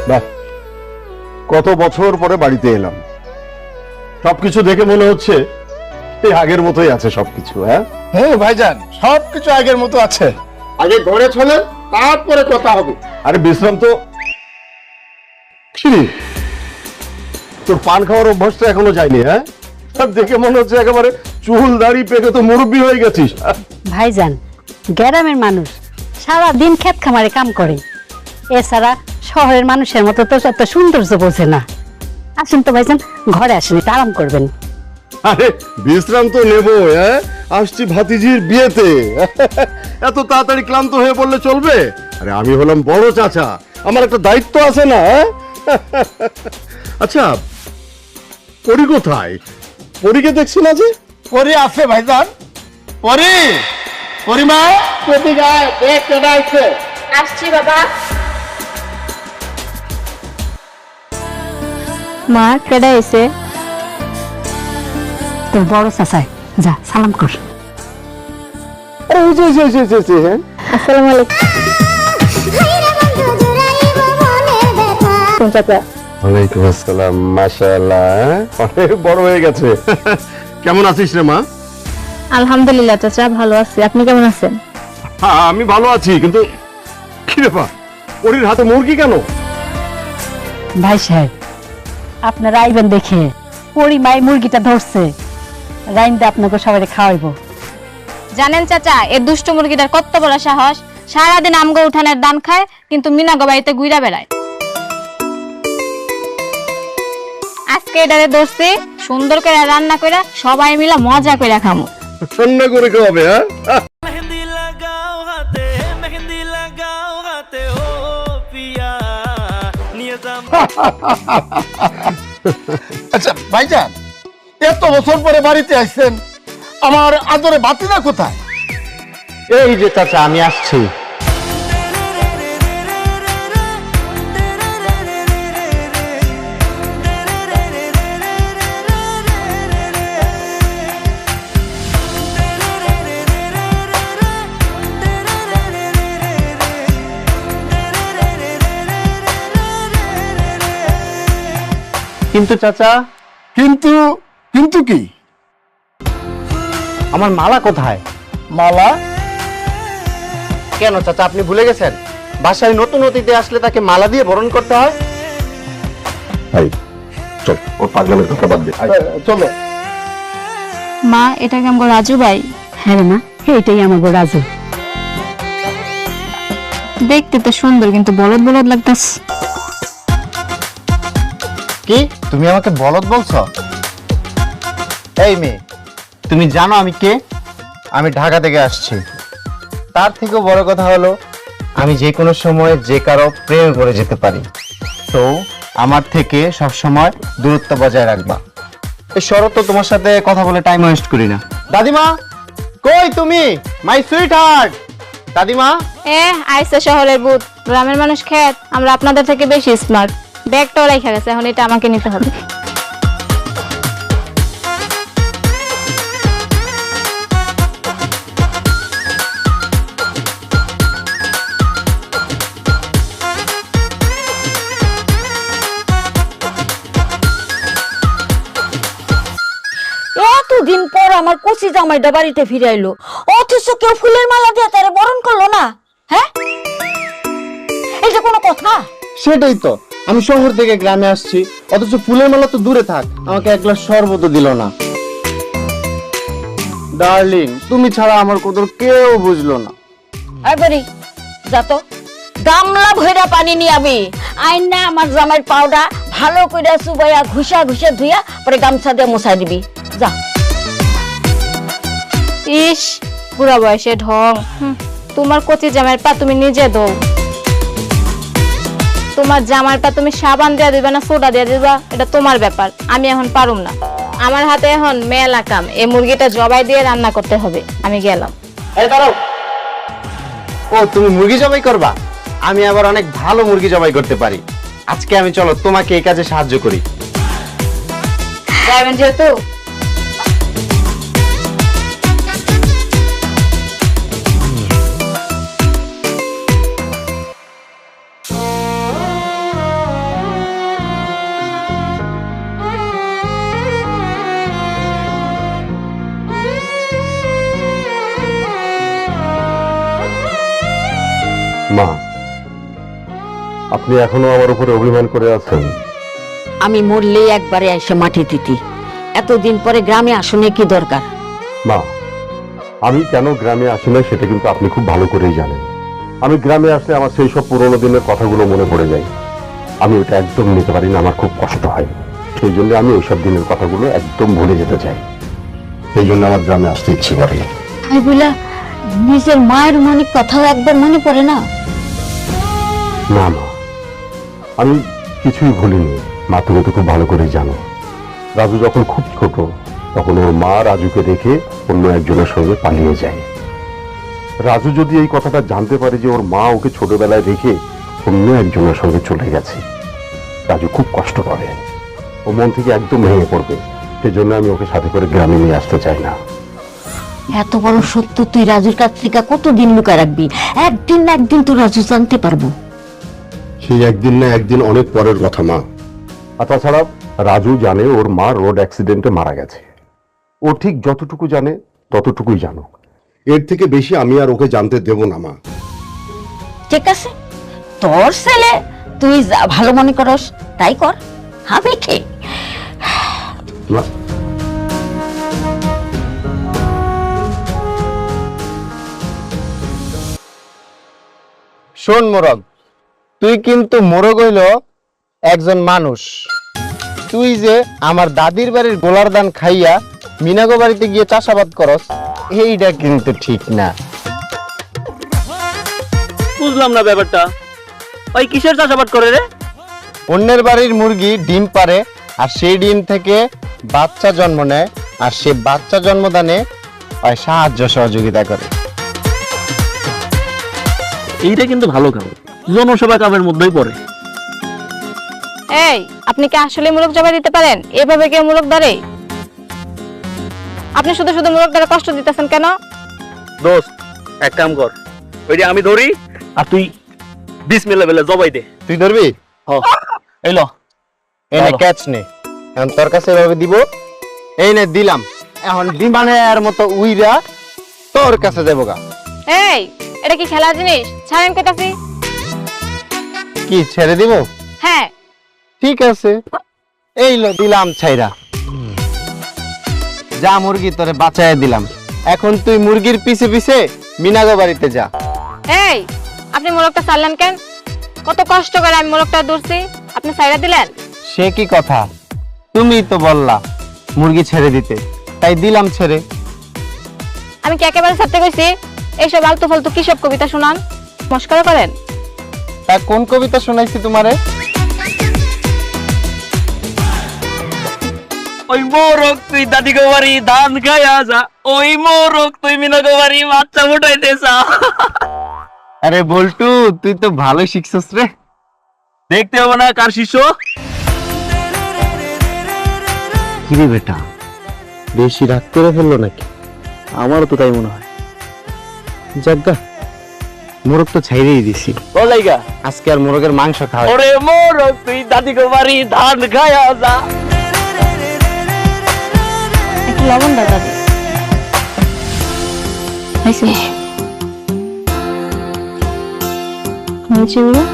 বাহ, কত বছর পরে বাড়িতে এলাম, সবকিছু দেখে মনে হচ্ছে এই আগের মতোই আছে সবকিছু। হ্যাঁ হ্যাঁ ভাইজান, সবকিছু আগের মতো আছে। আগে ঘরে চলে, তারপরে কথা হবে। আরে বিশ্রাম তো। কি তোর পান খাওয়ার অভ্যাসটা এখনো যায়নি? হ্যাঁ, দেখে মনে হচ্ছে একেবারে চুল দাড়ি পেকে তো মুরব্বী হয়ে গেছিস। ভাইজান গ্রামের মানুষ সারা দিন ক্ষেত খামারে কাম করে, এছাড়া শহরের মানুষের মতো তো এত সৌন্দর্য বোঝে না। আসুন তো ভাইজান, ঘরে আসেন, একটু আরাম করবেন। আরে বিশ্রাম তো নেবো। হ্যাঁ, আসছি ভাতিজির বিয়েতে, এত তাড়াতাড়ি ক্লান্ত হয়ে পড়লে চলবে? আরে আমি হলাম বড় চাচা, আমার একটা দায়িত্ব আছে না? আচ্ছা, পরি কোথায়? পরীকে দেখছি না যে। পরি আছে ভাইজান, পরি, পরিমা কোথায়? দেখ কেডা আছে। আসছি বাবা। মা কেডা এসে? তোর বড় চাচাই, যা সালাম কর। হ্যাঁ, আসসালামু আলাইকুম চাচা। ওয়ালাইকুম আসসালাম। মাশাআল্লাহ, অনেক বড় হয়ে গেছে। কেমন আছিস রে মা? আলহামদুলিল্লাহ চাচা, ভালো আছি। আপনি কেমন আছেন? হ্যাঁ, আমি ভালো আছি, কিন্তু কি ব্যাপার, পরির হাতে মুরগি কেন? ভাই সাহেব, আপনারা আইবেন দেখে পরিমাই মুরগিটা ধরছে, রাইন্দা আপনাকে সবাই খাওয়াইবো। জানেন চাচা, এর দুষ্ট মুরগিটার কত বড় সাহস! সারাদিন আমগো উঠানের ধান খায়, কিন্তু মিনাগো বাড়িতে ঘুরা বেড়ায়। আজকে এটারে ধরছি, সুন্দর করে রান্না করে সবাই মিলে মজা করে খামু। রান্না করে খাওয়াবে? হ্যাঁ, मेहंदी लगाओ हाथे हो पिया नियतम। আচ্ছা ভাইজান, এত বছর পরে বাড়িতে আসছেন, আমার আদরে বাতিদা কোথায়? এই যে চাচা, আমি আসছি। কিন্তু চাচা, কিন্তু কিন্তু কি? আমার মালা কোথায়? মালা? কেন চাচা, আপনি ভুলে গেছেন বাসায় নতুন অতিথি আসলে তাকে মালা দিয়ে বরণ করতে হয়? ভাই চল, ওর পাগলামের কথা বাদ দে। চলো। মা, এটা কি আমগো রাজু ভাই? হ্যাঁ রে মা, এইটাই আমার বড় রাজু। দেখতে তো সুন্দর, কিন্তু বলদ বলদ লাগতাছে। কি তুমি আমাকে বলদ বলছো? এই মেয়ে, তুমি জানো আমি কে? আমি ঢাকা থেকে আসছি। তার থেকেও বড় কথা হলো, আমি যে কোনো সময় যে কারো প্রেমে পড়ে যেতে পারি। তো আমার থেকে সব সময় দূরত্ব বজায় রাখবা। এই শরৎ, তোমার সাথে কথা বলে টাইম ওয়েস্ট করি না। দাদিমা কই তুমি? My sweet heart. দাদিমা, আইসা শহরের ভূত, গ্রামের মানুষ খেত, আমরা আপনাদের থেকে বেশি স্মার্ট। ব্যাগটা রাইখা গেছে, এখন এটা আমাকে নিতে হবে। এতদিন পর আমার কচি জামাইটা বাড়িতে ফিরে আইলো, অথচ কেউ ফুলের মালা দিয়ে তারে বরণ করলো না। হ্যাঁ, এটা কোনো কথা? সেটাই তো, আমি শহর থেকে গ্রামে আসছি, অথচ ফুলের মালা তো দূরে থাক, আমাকে এক গ্লাস শরবত দিল না। ডার্লিং, তুমি ছাড়া আমার কদর কেউ বুঝলো না। এবারে যা তো, গামলা ভইরা পানি নিয়ে আবি, আইনা আমার জামাইয়ের পাউডা ভালো করে চুবাইয়া ঘুষা ঘুষা ধুইয়া পরে গামছা দিয়ে মুছাই দিবি, যা। ইস, বুড়া বয়সে ঢং। তোমার কচি জামাইয়ের পা তুমি নিজে দৌ। তোমার জামার পা তুমি সাবান দিয়ে দিবা না সোডা দিয়ে দিবা, এটা তোমার ব্যাপার। আমি এখন পারুম না, আমার হাতে এখন মেলা কাম। এই মুরগিটা জবাই দিয়ে রান্না করতে হবে। আমি গেলাম। এই দাঁড়াও। ও, তুমি মুরগি জবাই করবা? আমি আবার অনেক ভালো মুরগি জবাই করতে পারি। আজকে আমি, চলো তোমাকে এই কাজে সাহায্য করি। যাবেন যেহেতু। মা, আপনি এখনো আমার উপরে অভিমান করে আছেন? আমি মরলেই একবারে এসে মাটি দিতি, এতদিন পরে গ্রামে আসনে কি দরকার? মা, আমি কেন গ্রামে আসি না সেটা কিন্তু আপনি খুব ভালো করেই জানেন। আমি গ্রামে আসলে আমার সেই সব পুরোনো দিনের কথাগুলো মনে পড়ে যায়। আমি ওটা একদম নিতে পারি না, আমার খুব কষ্ট হয়। সেই জন্য আমি ওইসব দিনের কথাগুলো একদম ভুলে যেতে চাই। সেই জন্য আমার গ্রামে আসতে ইচ্ছে করে না। তাই বলে নিজের মায়ের মনে কথাও একবার মনে পড়ে না? না মা, আমি কিছুই ভুলিনি। মা, তুমি তো খুব ভালো করেই জানো, রাজু যখন খুব ছোট তখন ওর মা রাজুকে দেখে অন্য একজনের সঙ্গে পালিয়ে যায়। রাজু যদি এই কথাটা জানতে পারে যে ওর মা ওকে ছোটবেলায় রেখে অন্য একজনের সঙ্গে চলে গেছে, রাজু খুব কষ্ট পাবে, ও মন থেকে একদম ভেঙে পড়বে। সেজন্য আমি ওকে সাথে করে গ্রামে নিয়ে আসতে চাই না। এত বড় সত্য তুই রাজুর কাছ থেকে কতদিন লুকায় রাখবি? একদিন না একদিন তো রাজু জানতে পারবো। সেই একদিন না একদিন অনেক পরের কথা মা। আর তাছাড়া রাজু জানে ওর মা রোড অ্যাক্সিডেন্টে মারা গেছে। ও ঠিক যতটুকু জানে ততটুকুই জানো, এর থেকে বেশি আমি আর ওকে জানতে দেব না মা। ঠিক আছে, তোর ছেলে, তুই যা ভালো মনে করস তাই কর, আমি কে? মা, শোন মোরগ, তুই কিন্তু মোরগ হইল একজন মানুষ। তুই যে আমার দাদির বাড়ির গোলার দান খাইয়া মিনাগো বাড়িতে গিয়ে চাষাবাদ করস, এইটা কিন্তু ঠিক না। বুঝলাম না ব্যাপারটা। ওই কিসের চাষাবাদ করে রে? অন্যের বাড়ির মুরগি ডিম পারে, আর সেই ডিম থেকে বাচ্চা জন্ম নেয়, আর সে বাচ্চা জন্মদানে ওই সাহায্য সহযোগিতা করে। এইটা কিন্তু ভালো কাম, জনসেবা কামের মধ্যেই পড়ে। এই, আপনি কি আসলে মুরগ জবাই দিতে পারেন? এভাবে কেউ মুরগ ধরে? আপনি শুধু শুধু মুরগ ধরে কষ্ট দিতেছেন কেন? দোস্ত, এক কাম কর, ওইটা আমি ধরি আর তুই বিসমিল্লাহ বলে জবাই দে। তুই ধরবি? এই ল, এই নে ভালো। ক্যাচ নে, এখন তোর কাছে এভাবে দিব। এই নে দিলাম, এখন বিমানের মতো উইরা তোর কাছে দেবো গা। এই, এটা কি খেলার জিনিস? ছাড়েন কইতাছি। কি ছেড়ে দিব? হ্যাঁ। ঠিক আছে, এই লো দিলাম ছাইরা। যা মুরগি তোরে বাঁচায় দিলাম, এখন তুই মুরগির পিছে পিছে মিনাগো বাড়িতে যা। এই, আপনি মোরগটা ছাড়লেন কেন? কত কষ্ট করে আমি মোরগটা ধরছি, আপনি ছাইড়া দিলেন? সে কি কথা, তুমি তো বললা মুরগি ছেড়ে দিতে, তাই দিলাম ছেড়ে। আমি কি একেবারে ছাড়তে কইছি? এইসব আলতু ফালতু কিসব কবিতা শোনান, মস্করা করেন? তা কোন কবিতা শোনাইছি তোমারে? ওই মোরগ তুই দাদি গো বাড়ি ধান খাইয়া যা, ওই মোরগ তুই মিনাগো বাড়ি বাচ্চা ফুটাইতে চা। আরে বল্টু, তুই তো ভালো শিখছস রে। দেখতে হবে না কার শিষ্য? কিরে বেটা, বেশি রাগ করে ফেললো নাকি? আমারও তো তাই মনে হয়। যাজ্ঞা, মোরগ তো ছাইরেই দিছি, ও লাইগা, আজকে আর মোরগের মাংস খাওয়া। ওরে মোরগ তুই দাদি গো বাড়ি ধান খাইয়া যা। একটু লবণ দাও দাদি। হয়েছে? হয়েছে বলো?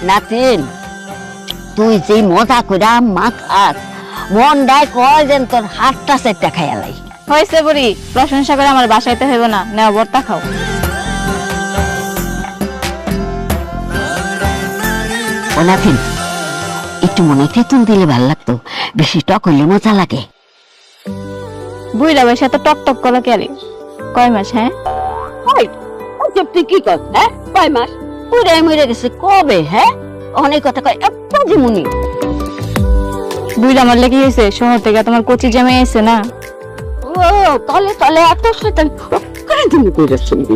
নাতিন, তুই যে মজা কইরা মা খাস, মন ডাই কয় যেন তোর হাতটা সেটা খাইয়ালাই। হয়েছে বুড়ি, প্রশংসা করে আমার বাসাইতে হইব না, নেও ভর্তা খাও। ও নাতিন, একটু মনে তেঁতুল দিলে ভাল লাগতো, বেশি টক হইলে মজা লাগে। বুড়িরা বয়সে তো টক টক করো কে? কয় মাস? হ্যাঁ, তুই কি কর? হ্যাঁ, কয় মাস? পুরে মরে গেছে কবে? হ্যাঁ, অনেক কথা কয় একটা জীবনী। বুড়িরা আমার লেগে গেছে, শহর থেকে তোমার কচি জামাই এসে না। ও তলে তলে এত শয়তান করে তুমি কইরাছিস।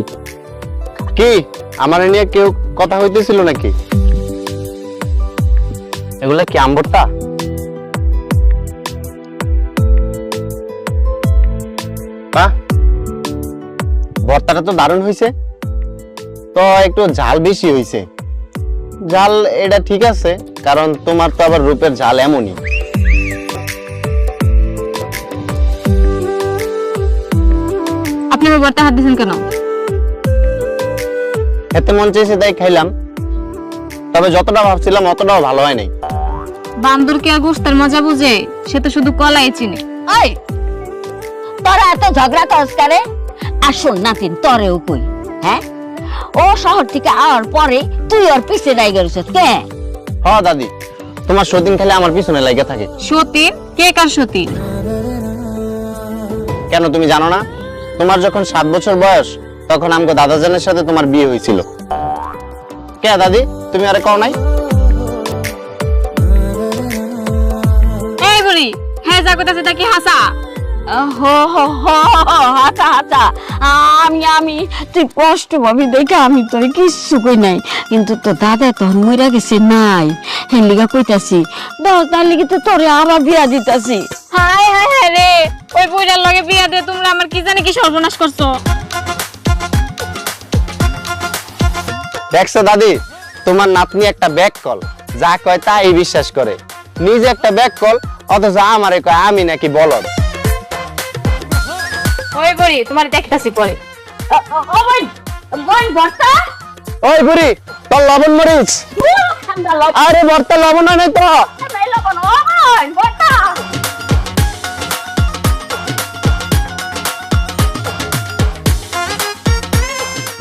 কি আমার নিয়ে কেউ কথা হইতেছিল নাকি? এগুলা কি আমবর্তা? বাহ, ভর্তাটা তো দারুণ হয়েছে। তো একটু ঝাল বেশি হইছে। ঝাল এটা ঠিক আছে, কারণ তোমার তো আবার রূপের ঝাল এমনই। আপনি আমার বর্তা হাত দিয়েছেন কেন? খেতে মন চেয়েছে তাই খাইলাম, তবে যতটা ভাবছিলাম অতটাও ভালো হয় নাই। বান্দর কি আর গোস্তের মজা বুঝে? সে তো শুধু কলাই চিনে। ওই তোরা এত ঝগড়া করস কারে? আসল নাতিন তরেও কই, হ্যাঁ? ও শহর থেকে আওয়ার পরে তুই ওর পিছে রাই গেছিস কে? হ দাদি, তোমার সতীন খেলে আমার পিছনে লাগে থাকে। সতীন? কে কার সতীন? কেন তুমি জানো না? তোমার যখন 7 বছর বয়স তখন আমগো দাদাজানের সাথে তোমার বিয়ে হয়েছিল। কে দাদি, তুমি আরে কও নাই? এই বুড়ি, হ্যাঁ যা কইতাছে তা কি হাসা? হো হো হো হাতা হাতা আমি তুই কষ্ট পাবি দেখে আমি তোর কিচ্ছু কই নাই, কিন্তু তোর দাদা তখন মইরা গেছে নাই, হেন লিগা কইতাছি দাও, তার লিগে তো তোরে আবার বিয়া দিতাছি। হায় হায় হায় রে, ওই বুইড়ার লগে বিয়া দিয়ে তোমরা আমার কি জানি কি সর্বনাশ করছো। দেখছো দাদি, তোমার নাতনি একটা ব্যাক কল, যা কয় তাই বিশ্বাস করে। নিজে একটা ব্যাক কল, অথচ আমারে কয় আমি নাকি বলদ। ওই বুড়ি, তোমার দেখতাছি পরে। ও বোন বোন বর্তা ওই বুড়ি, তোর লবণ মরিচ। ঠান্ডা লবণ আরে বর্তা লবণ নাই তো। নাই লবণ, ও বোন বর্তা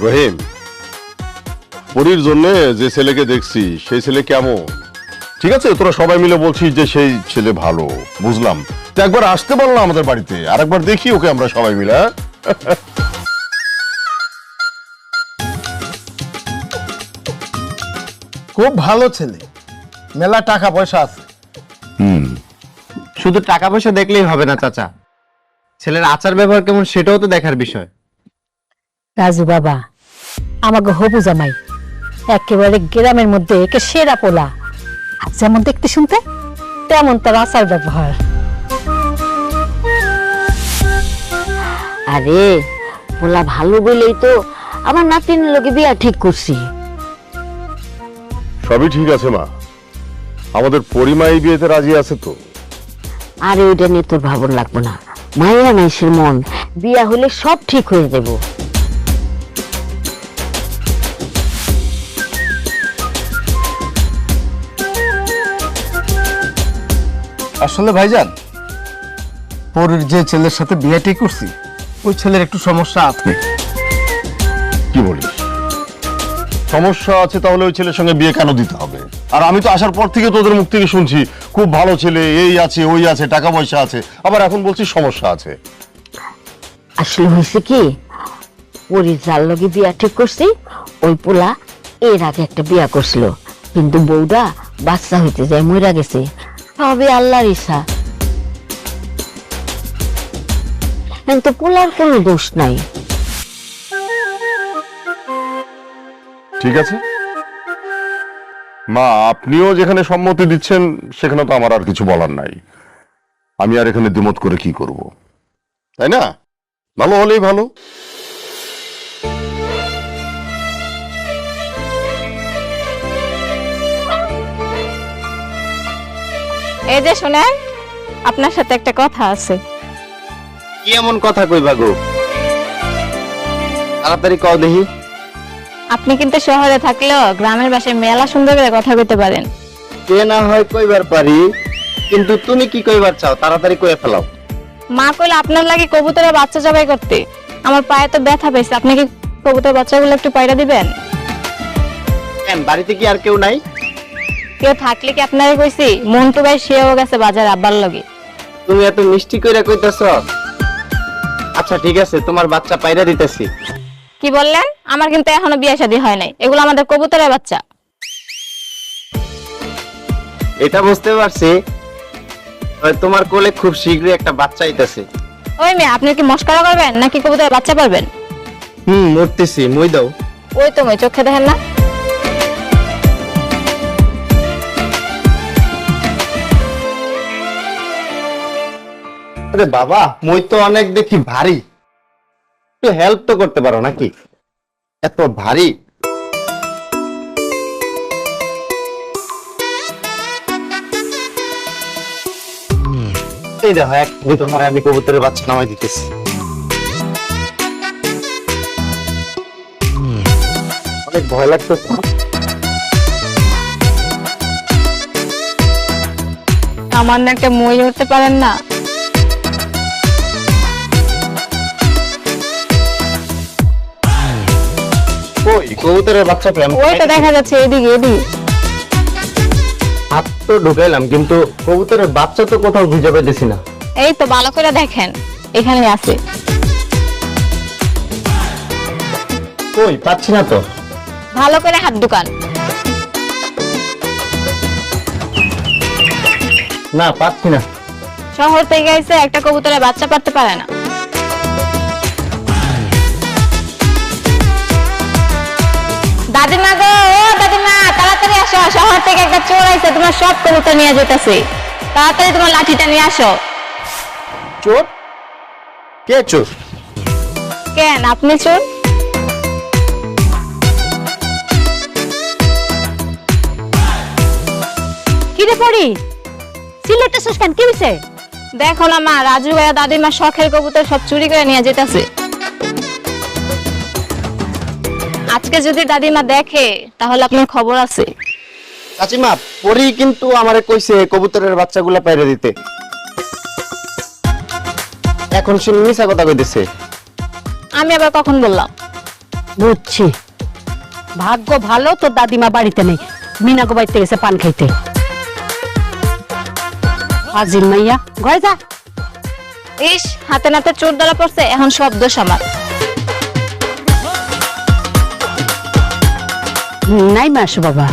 রহিম, পরীর জন্য যে ছেলেকে দেখছি সেই ছেলে কেমন? ঠিক আছে, তোরা সবাই মিলে বলছিস যে সেই ছেলে ভালো, বুঝলাম। তো একবার আসতে বল না আমাদের বাড়িতে, আর একবার দেখি ওকে আমরা সবাই মিলে, হ্যাঁ? খুব ভালো ছেলে, মেলা টাকা পয়সা আছে। শুধু টাকা পয়সা দেখলেই হবে না চাচা, ছেলের আচার ব্যবহার কেমন সেটাও তো দেখার বিষয়। রাজু বাবা, আমাকে হবু জামাই একেবারে গ্রামের মধ্যে একে সেরা পোলা। আর যেমন দেখতে শুনতে তেমন তার আচার ব্যবহার। আরে পোলা ভালো বলেই তো আমার নাতিনের লগে বিয়া ঠিক করছি। সবই ঠিক আছে মা, আমাদের পরিমা এই বিয়েতে রাজি আছে তো? আরে ওইটা নিয়ে তোর ভাবন লাগবো না, মাইয়া মাইসের মন, বিয়া হলে সব ঠিক হয়ে যাবো। আসলে ভাইজান, পরের যে ছেলের সাথে বিয়েটি করছি ওই ছেলের একটু সমস্যা আছে। কি বলিস? সমস্যা আছে? তাহলে ওই ছেলের সঙ্গে বিয়ে কেন দিতে হবে? আর আমি তো আসার পর থেকে তোদের মুখ থেকে শুনছি খুব ভালো ছেলে, এই আছে ওই আছে, টাকা পয়সা আছে, আবার এখন বলছিস সমস্যা আছে। আসলে হয়েছে কি, পরির যার লগে বিয়া ঠিক করছি ওই পোলা এর আগে একটা বিয়া করছিল, কিন্তু বউটা বাচ্চা হইতে যায় মইরা গেছে। সবে আল্লাহর ইচ্ছা, কিন্তু পোলার কোনো দোষ নাই। ঠিক আছে মা, আপনিও যেখানে সম্মতি দিচ্ছেন সেখানে তো আমার আর কিছু বলার নাই। আমি আর এখানে দ্বিমত করে কি করব, তাই না? ভালো হলেই ভালো। এই যে শোনেন, আপনার সাথে একটা কথা আছে। কি এমন কথা কইবা গো? তাড়াতাড়ি কও দেখি। আপনি কিন্তু শহরে থাকলেও গ্রামের বাসায় মেলা সুন্দর করে কথা কইতে পারেন। কে না হয় কইবার পারি, কিন্তু তুমি কি কইবার চাও? তাড়াতাড়ি কইয়া ফেলাও। মা কইলে আপনার লাগে কবুতরের বাচ্চা জবাই করতে। আমার পায়ে তো ব্যথা পেয়েছে, আপনি কি কবুতরের বাচ্চাগুলো একটু পায়রা দিবেন? কেন, বাড়িতে কি আর কেউ নাই? কেউ থাকলে কি আপনারে কইছি? মন্টু ভাই সেও গেছে বাজার আব্বার লগে। তুমি এত মিষ্টি কইরা কইতাছ। আচ্ছা ঠিক আছে, তোমার বাচ্চা পায়রা দিতেছি। কি বললেন? আমার কিন্তু এখনো বিয়ে শাদী হয় নাই, এগুলো আমাদের কবুতরের বাচ্চা। এটা বুঝতে পারছি, তোমার কোলে খুব শীঘ্রই একটা বাচ্চা আইতাছে। ওই মেয়ে, আপনি কি মস্করা করবেন নাকি কবুতরের বাচ্চা পারবেন? মরতেছি, মই দাও। ওই তো মই, চোখে দেখেন না? আরে বাবা, মই তো অনেক দেখি ভারী, একটু হেল্প তো করতে পারো নাকি? এত ভারী এই দেখো এক তোমার আমি কবুতরের বাচ্চা নামাই দিতেছি। অনেক ভয় লাগতেছে। আমার না একটা মই উঠতে পারেন না? ওই কবুতরের বাচ্চা প্রেম ওইটা দেখা যাচ্ছে, এদিকে এদিকে। হাত তো ঢুকাইলাম কিন্তু কবুতরের বাচ্চা তো কোথাও খুঁজে পাইতেছি না। এই তো ভালো করে দেখেন, এখানে আছে। কই পাচ্ছি না তো। ভালো করে হাত ঢুকান। না পাচ্ছি না। শহর থেকে এসে একটা কবুতরের বাচ্চা পারতে পারে না। দাদিমা গো, ও দাদিমা, তাড়াতাড়ি আসো, শহর থেকে একটা চোর আইছে, তোমার সব কবুতর নিয়ে যেতেছে। তাড়াতাড়ি তোমার লাঠিটা নিয়ে আসো। চোর? কে চোর? কেন আপনি চোর? কি রে পড়ি, সিলেটেছিস কেন, কি হইছে? দেখো না মা, রাজু ভাইয়া দাদিমা শখের কবুতর সব চুরি করে নিয়ে যেতেছে। আজকে যদি দাদিমা দেখে তাহলে আপনার খবর আছে। চাচিমা পরি কিন্তু আমারে কইছে কবুতরের বাচ্চাগুলা পাইরে দিতে। এখন শুনি মিছা কথা কইতেছে। আমি আবার কখন বললাম? বুঝছি, ভাগ্য ভালো তোর দাদিমা বাড়িতে নেই, মিনাগো বাড়িতে গেছে পান খাইতে। আজিল মাইয়া, ঘরে যা। ইস, হাতে নাতে চোর ধরা পড়ছে, এখন সব দোষ আমার। নাই মা, আসো বাবা।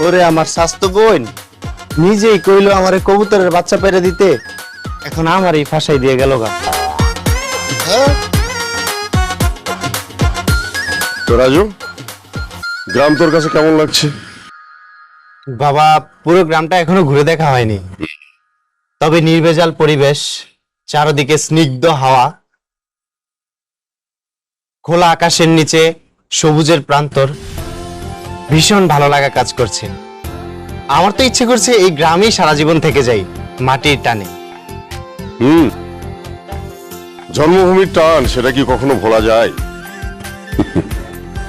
ওরে আমার স্বাস্থ্য বোন নিজেই কইলো আমারে কবুতরের বাচ্চা পেরে দিতে, এখন আমারই ফাঁসাই দিয়ে গেল গা। তো রাজু, গ্রাম তোর কাছে কেমন লাগছে? বাবা পুরো গ্রামটা এখনো ঘুরে দেখা হয়নি, তবে নির্ভেজাল পরিবেশ, চারদিকে স্নিগ্ধ হাওয়া, খোলা আকাশের নিচে সবুজের প্রান্তর, ভীষণ ভালো লাগা কাজ করছে। আমার তো ইচ্ছে করছে এই গ্রামেই সারা জীবন থেকে যাই, মাটির টানে। জন্মভূমির টান, সেটা কি কখনো ভোলা যায়?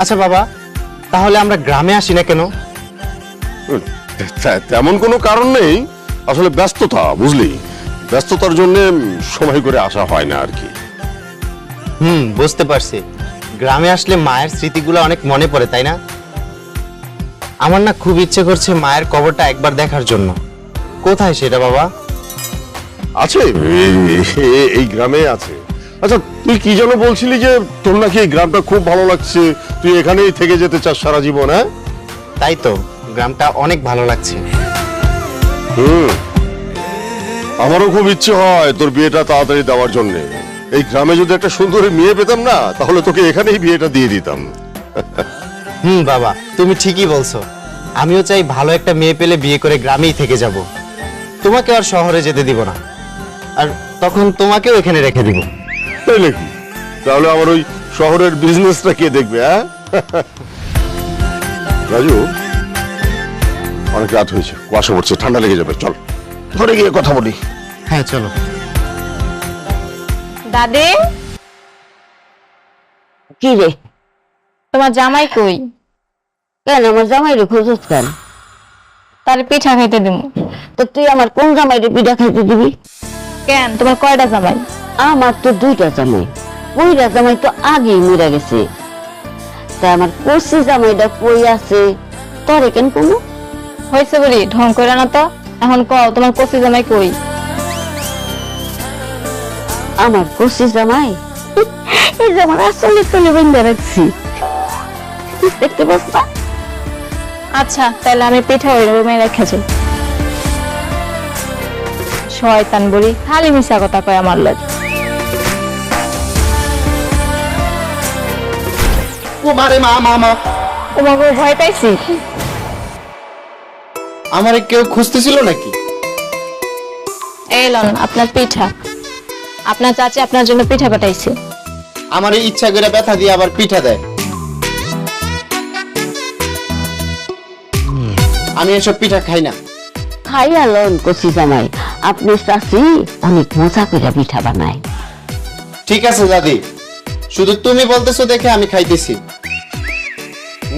আচ্ছা বাবা, তাহলে আমরা গ্রামে আসি না কেন? তেমন কোনো কারণ নেই, আসলে ব্যস্ততা, বুঝলি, ব্যস্ততার জন্য সময় করে আসা হয় না আর কি। বুঝতে পারছি। গ্রামে আসলে মায়ের স্মৃতিগুলো অনেক মনে পড়ে, তাই না? আমার না খুব ইচ্ছে করছে মায়ের কবরটা একবার দেখার জন্য। কোথায় সেটা বাবা? আছে, এই গ্রামে আছে। আচ্ছা তুই কি যেন বলছিলি যে তোর নাকি এই গ্রামটা খুব ভালো লাগছে, তুই এখানেই থেকে যেতে চাস সারা জীবন? হ্যাঁ তাই তো, গ্রামটা অনেক ভালো লাগছে। আমারও খুব ইচ্ছে হয় তোর বিয়েটা তাড়াতাড়ি দেওয়ার জন্য। এই গ্রামে যদি একটা সুন্দরী মেয়ে পেতাম না, তাহলে তোকে এখানেই বিয়েটা দিয়ে দিতাম। বাবা তুমি ঠিকই বলছো, আমিও চাই ভালো একটা মেয়ে পেলে বিয়ে করে গ্রামেই থেকে যাব। তোমাকে আর শহরে যেতে দিব না, আর তখন তোমাকেও এখানে রেখে দিব। তাই নাকি? তাহলে আমার ওই শহরের বিজনেসটা কে দেখবে? হ্যাঁ রাজু, অনেক রাত হয়েছে, কুয়াশা পড়ছে, ঠান্ডা লেগে যাবে, চল ঘরে গিয়ে কথা বলি। হ্যাঁ চলো। দাদি, কি রে? তোমার জামাই কই? কেন আমার জামাই রে খোঁজস কেন? তার পিঠা খাইতে দিব। তো তুই আমার কোন জামাই রে পিঠা খাইতে দিবি? কেন, তোমার কয়টা জামাই? আমার তো দুইটা জামাই, ওইটা জামাই তো আগেই মরে গেছে। তা আমার কষি জামাইটা কই আছে, তোরে কেন কোনো? হয়েছে বলি, ঢং করে না তো। এখন কও, তোমার কচি জামাই কই? আমার কষি জামাই এই যে আমার আসলে তলে বেঁধে রাখছি, দেখতে পাচ্ছ না? আচ্ছা তাহলে আমি পিঠা ওই রুমে রেখেছি। শয়তান বলি, খালি মিশা কথা কয় আমার লোক। ও মারে মা, মা মা, তোমাকে ভয় পাইছি। আমারে কেউ খুঁজতেছিল নাকি? এলন আপনার পিঠা, আপনার চাচি আপনার জন্য পিঠা পাঠাইছে। আমার ইচ্ছা করে ব্যথা দিয়ে আবার পিঠা দেয়। আমি এসব পিঠা খাই না। খাইয়া লন কচি জামাই, আপনি চাচি অনেক মজা করে পিঠা বানায়। ঠিক আছে দাদি, শুধু তুমি বলতেছো দেখে আমি খাইতেছি,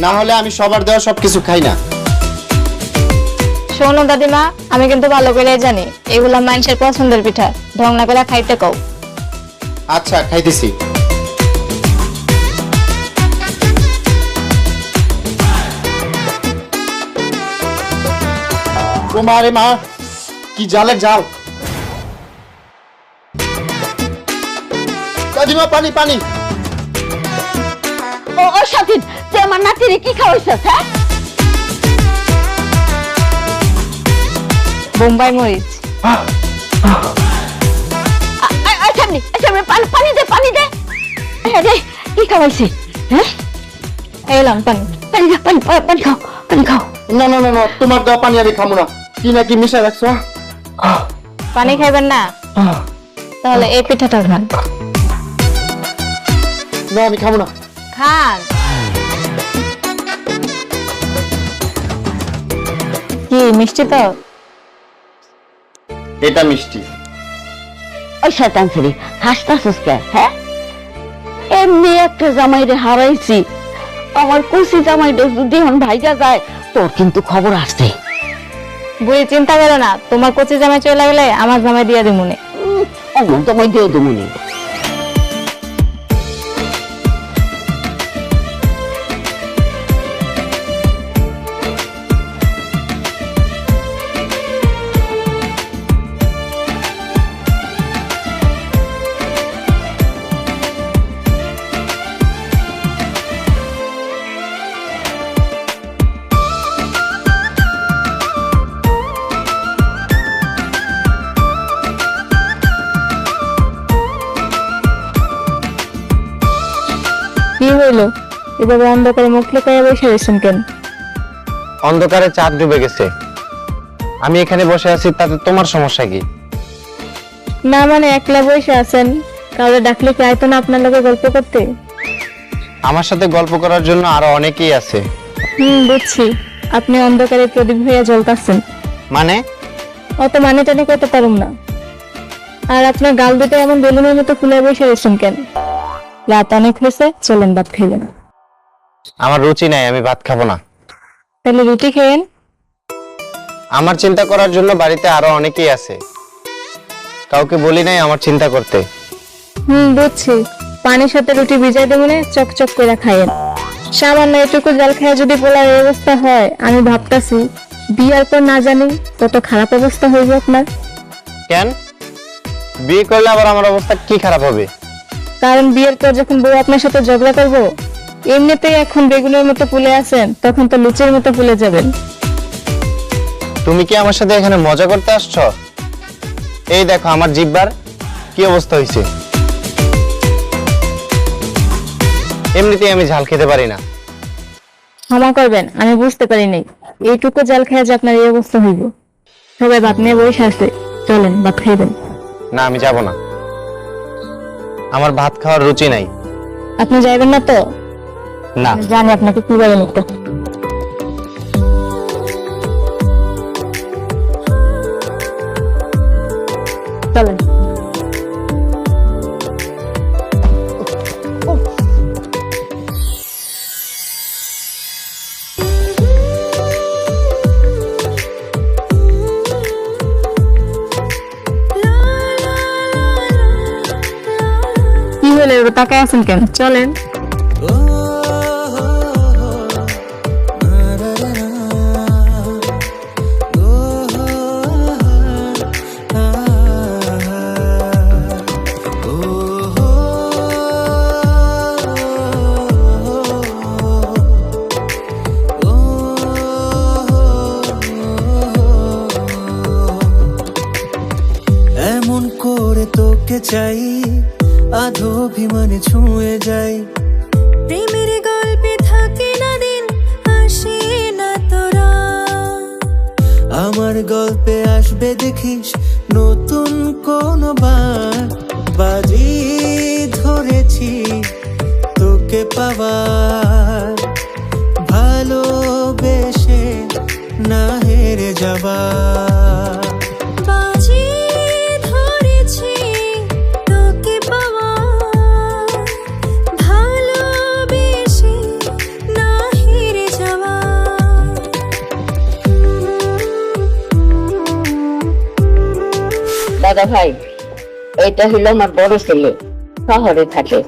না হলে আমি সবার দেওয়া সবকিছু খাই না। শোনো দাদিমা, আমি কিন্তু ভালো করে জানি এগুলা মানুষের পছন্দের পিঠা, ঢং না করে খাইতে কও। আচ্ছা খাইতেছি। তোমারে মা, কি জালের জাল। দাদিমা পানি পানি। ও ও সাথী, তুই আমার নাতিরে কি খাওয়াইছিস? হ্যাঁ, বোম্বাই মরিচ। সামনে সামনে পানি দে, পানি দে। হ্যাঁ রে, কি খাওয়াইছি? হ্যাঁ, এলাম পানি। পানি দে, পানি পানি খাও, পানি খাও। না না না না, তোমার দেওয়া পানি আমি খাবো না। কি নাকি মিশা রাখছো? পানি খাইবেন না? তাহলে এই পিঠাটা খান। না আমি খাবো না। খান। কি মিষ্টি তো? এটা মিষ্টি। ওই শয়তান ছেলে, হাসতাছিস কে? হ্যাঁ, এমনি একটা জামাইরে হারাইছি, আমার কচি জামাইটা যদি এখন ভাইগা যায় তোর কিন্তু খবর আসছে। বুড়ি চিন্তা করো না, তোমার কচি জামাই চলে গেলে আমার জামাই দিয়ে দিমুনে। অমন জামাই দিয়ে দেবনি। কি হইলো? এভাবে অন্ধকারে মুখ লুকাইয়া বসে রয়েছেন কেন? অন্ধকারে চাঁদ ডুবে গেছে, আমি এখানে বসে আছি, তাতে তোমার সমস্যা কি? না মানে একলা বসে আছেন, কাউরে ডাকলে কি আইতো না আপনার লগে গল্প করতে? আমার সাথে গল্প করার জন্য আরো অনেকেই আছে। বুঝছি, আপনি অন্ধকারে প্রদীপ হইয়া জ্বলতাছেন। মানে? অত মানে টানে করতে পারুম না। আর আপনার গাল দুটো এমন বেলুনের মতো ফুলে বসে রয়েছেন কেন? রাত অনেক হয়েছে, চলেন ভাত খাইলেন। আমার রুচি নাই, আমি ভাত খাবো না। তাহলে রুটি খেয়েন। আমার চিন্তা করার জন্য বাড়িতে আরো অনেকেই আছে, কাউকে বলি নাই আমার চিন্তা করতে। বুঝছি, পানির সাথে রুটি ভিজাই দেবনে, চকচক করে খাইয়েন। সামান্য এটুকু জল খেয়ে যদি পোলার এই অবস্থা হয়, আমি ভাবতাছি বিয়ার পর না জানি কত খারাপ অবস্থা হইব আপনার। কেন? বিয়ে করলে আবার আমার অবস্থা কি খারাপ হবে? কারণ বিয়ের পর যখন বউ আপনার সাথে ঝগড়া করবো, এমনিতেই এখন বেগুনের মতো ফুলে আছেন, তখন তো লুচির মতো ফুলে যাবেন। তুমি কি আমার সাথে এখানে মজা করতে আসছো? এই দেখো আমার জিহ্বার কি অবস্থা হয়েছে। এমনিতেই আমি ঝাল খেতে পারি না। ক্ষমা করবেন, আমি বুঝতে পারি নাই এইটুকু জল খেয়ে যে আপনার এই অবস্থা হইব। সবাই ভাত নিয়ে বসে আসছে, চলেন ভাত খাইবেন। না আমি যাব না, আমার ভাত খাওয়ার রুচি নাই। আপনি যাইবেন না তো? না। জানি আপনাকে কি বলেন একটু। চলেন। কি হলো, তাকায় আছেন কেন? চলেন। এমন করে তোকে চাই, আধো অভিমানে ছুঁয়ে যাই। প্রেমের গল্পে থাকে না দিন, আসে না তোরা। আমার গল্পে আসবে দেখিস নতুন কোন বাজি ধরেছি তোকে পাওয়ার, ভালোবেসে না দাদা ভাই, এটা হলো আমার বড় ছেলে, শহরে থাকে।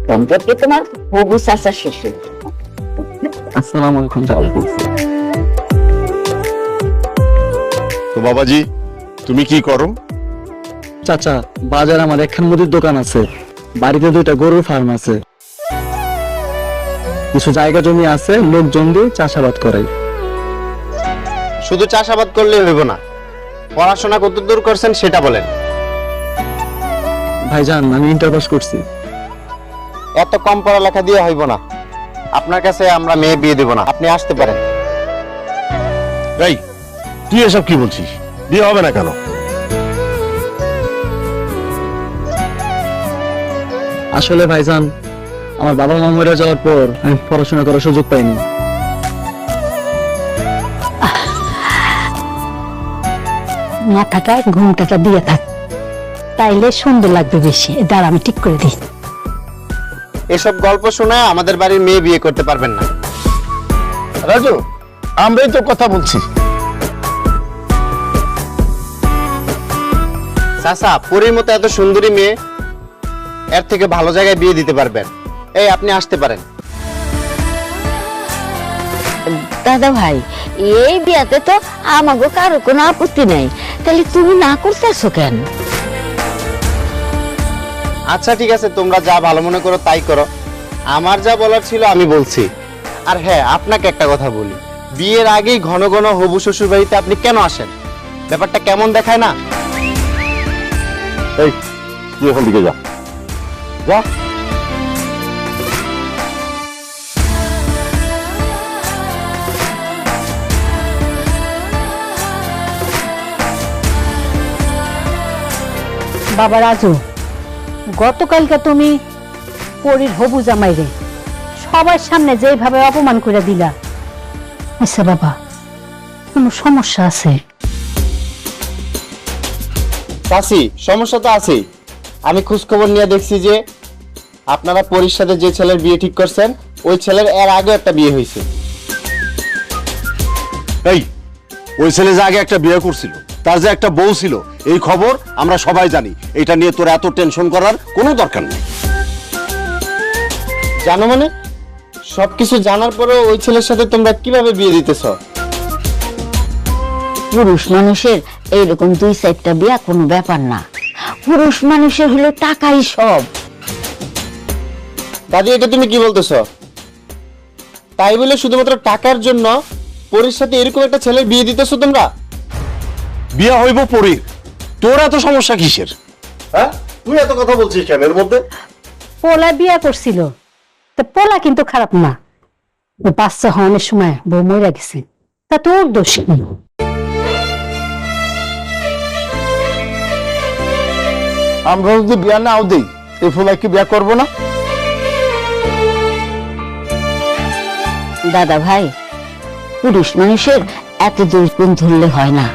সম্পর্কে তোমার হবু চাচা শ্বশুর। আসসালামু আলাইকুম। তো বাবাজি, তুমি কি করো? চাচা, বাজার আমার একখান মুদির দোকান আছে, বাড়িতে 2টা গরুর ফার্ম আছে, কিছু জায়গা জমি আছে, লোকজন দিয়ে চাষাবাদ করে। শুধু চাষাবাদ করলে হইব না, পড়াশোনা কতদূর করছেন সেটা বলেন। ভাইজান, আমি ইন্টার পাস করছি। এত কম পড়ালেখা দিয়ে হইব না, আপনার কাছে আমরা মেয়ে বিয়ে দেব না, আপনি আসতে পারেন। এই, তুই এসব কি বলছিস? বিয়ে হবে না কেন? আসলে ভাইজান, আমার বাবা মা মরে যাওয়ার পর আমি পড়াশোনা করার সুযোগ পাইনি। মাথাটায় ঘুমটাটা দিয়ে থাক, তাইলে সুন্দর লাগবে বেশি। দাঁড়া, আমি ঠিক করে দিই। এসব গল্প শোনা আমাদের বাড়ির মেয়ে বিয়ে করতে পারবেন না। রাজু, আমরাই তো কথা বলছি। চাচা, পরীর মতো এত সুন্দরী মেয়ে, এর থেকে ভালো জায়গায় বিয়ে দিতে পারবেন। এই, আপনি আসতে পারেন। দাদা ভাই, এই বিয়াতে তো আমাগো কারো কোনো আপত্তি নাই, তাহলে তুমি না করতেছো কেন? আচ্ছা ঠিক আছে, তোমরা যা ভালো মনে করো তাই করো, আমার যা বলার ছিল আমি বলছি। আর হ্যাঁ, আপনাকে একটা কথা বলি, বিয়ের আগেই ঘন ঘন হবু শ্বশুর বাড়িতে আপনি কেন আসেন? ব্যাপারটা কেমন দেখায় না? এই, তুই এখন দিকে যা যা। বাবা রাজু, গতকালকে তুমি পরীর হবু জামাইরে সবার সামনে যেভাবে অপমান করে দিলা, আচ্ছা বাবা, কোনো সমস্যা আছে? চাচি, সমস্যা তো আছেই। আমি খোঁজখবর নিয়ে দেখছি যে আপনারা পরীর সাথে যে ছেলের বিয়ে ঠিক করছেন, ওই ছেলের এর আগে একটা বিয়ে হয়েছে। এই, ওই ছেলে যে আগে একটা বিয়ে করছিল, তার যে একটা বউ ছিল, এই খবর আমরা সবাই জানি। এটা নিয়ে তোর এত টেনশন করার কোনো দরকার নেই। জানো মানে? সবকিছু জানার পরেও ওই ছেলের সাথে তোমরা কিভাবে বিয়ে দিতেছ? পুরুষ মানুষের এইরকম 2-4টা বিয়া কোনো ব্যাপার না। পুরুষ মানুষের হলো টাকাই সব। দাদি, এটা তুমি কি বলতেছ? তাই বলে শুধুমাত্র টাকার জন্য পরীর সাথে এরকম একটা ছেলের বিয়ে দিতেছ তোমরা? বিয়ে হইব পরীর, তোর এত সমস্যা কিসের? হ্যাঁ, তুই এত কথা বলছিস কেন এর মধ্যে? পোলা বিয়া করছিল, তো পোলা কিন্তু খারাপ না। ও বাচ্চা হওয়ানোর সময় বউ মরে গেছে, তা তোর দোষ কি? আমরা যদি বিয়া নাও দেই, এই ফুলাই কি বিয়া করবো না? দাদা ভাই, পুরুষ মানুষের এত দুর্গুণ ধরলে হয় না।